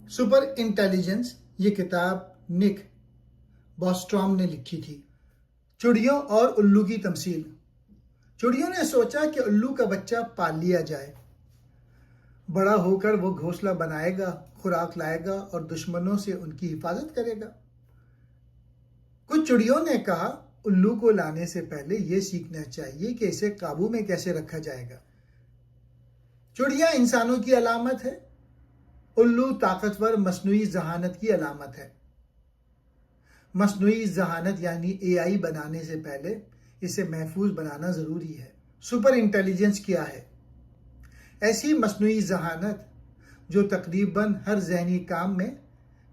Super intelligence یہ کتاب نک بوسٹرام نے لکھی تھی۔ چڑیوں اور الو کی تمثیل۔ چڑیوں نے سوچا کہ الو کا بچہ پال لیا جائے، بڑا ہو کر وہ گھونسلہ بنائے گا، خوراک لائے گا اور دشمنوں سے ان کی حفاظت کرے گا۔ کچھ چڑیوں نے کہا الو کو لانے سے پہلے یہ سیکھنا چاہیے کہ اسے قابو میں کیسے رکھا جائے گا۔ چڑیا انسانوں کی علامت ہے، الو طاقتور مصنوعی ذہانت کی علامت ہے۔ مصنوعی ذہانت یعنی AI بنانے سے پہلے اسے محفوظ بنانا ضروری ہے۔ سپر انٹیلیجنس کیا ہے؟ ایسی مصنوعی ذہانت جو تقریباً ہر ذہنی کام میں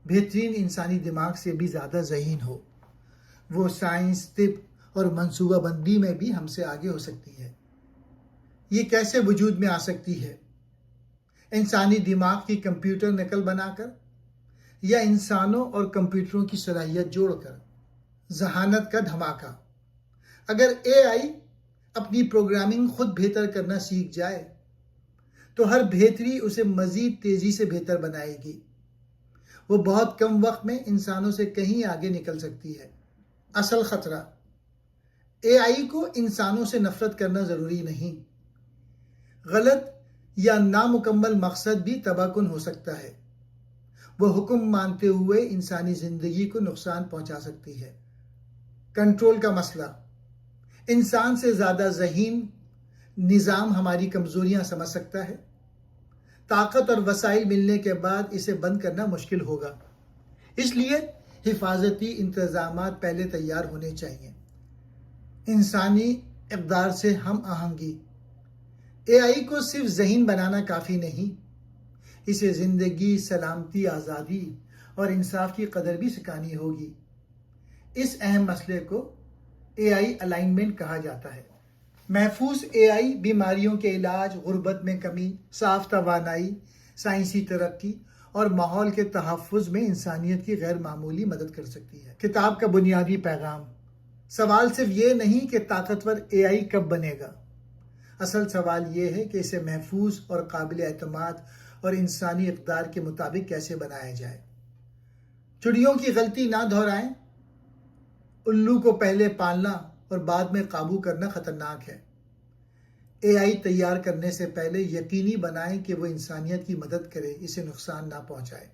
بہترین انسانی دماغ سے بھی زیادہ ذہین ہو۔ وہ سائنس، طب اور منصوبہ بندی میں بھی ہم سے آگے ہو سکتی ہے۔ یہ کیسے وجود میں آ سکتی ہے؟ انسانی دماغ کی کمپیوٹر نقل بنا کر یا انسانوں اور کمپیوٹروں کی صلاحیت جوڑ کر؟ ذہانت کا دھماکہ۔ اگر AI اپنی پروگرامنگ خود بہتر کرنا سیکھ جائے تو ہر بہتری اسے مزید تیزی سے بہتر بنائے گی۔ وہ بہت کم وقت میں انسانوں سے کہیں آگے نکل سکتی ہے۔ اصل خطرہ، AI کو انسانوں سے نفرت کرنا ضروری نہیں۔ غلط یا نامکمل مقصد بھی تباہ کن ہو سکتا ہے۔ وہ حکم مانتے ہوئے انسانی زندگی کو نقصان پہنچا سکتی ہے۔ کنٹرول کا مسئلہ۔ انسان سے زیادہ ذہین نظام ہماری کمزوریاں سمجھ سکتا ہے۔ طاقت اور وسائل ملنے کے بعد اسے بند کرنا مشکل ہوگا۔ اس لیے حفاظتی انتظامات پہلے تیار ہونے چاہیے۔ انسانی اقدار سے ہم آہنگی۔ AI کو صرف ذہین بنانا کافی نہیں، اسے زندگی، سلامتی، آزادی اور انصاف کی قدر بھی سکھانی ہوگی۔ اس اہم مسئلے کو AI الائنمنٹ کہا جاتا ہے۔ محفوظ AI بیماریوں کے علاج، غربت میں کمی، صاف توانائی، سائنسی ترقی اور ماحول کے تحفظ میں انسانیت کی غیر معمولی مدد کر سکتی ہے۔ کتاب کا بنیادی پیغام۔ سوال صرف یہ نہیں کہ طاقتور AI کب بنے گا، اصل سوال یہ ہے کہ اسے محفوظ اور قابل اعتماد اور انسانی اقدار کے مطابق کیسے بنایا جائے۔ چڑیوں کی غلطی نہ دہرائیں۔ الو کو پہلے پالنا اور بعد میں قابو کرنا خطرناک ہے۔ AI تیار کرنے سے پہلے یقینی بنائیں کہ وہ انسانیت کی مدد کرے، اسے نقصان نہ پہنچائے۔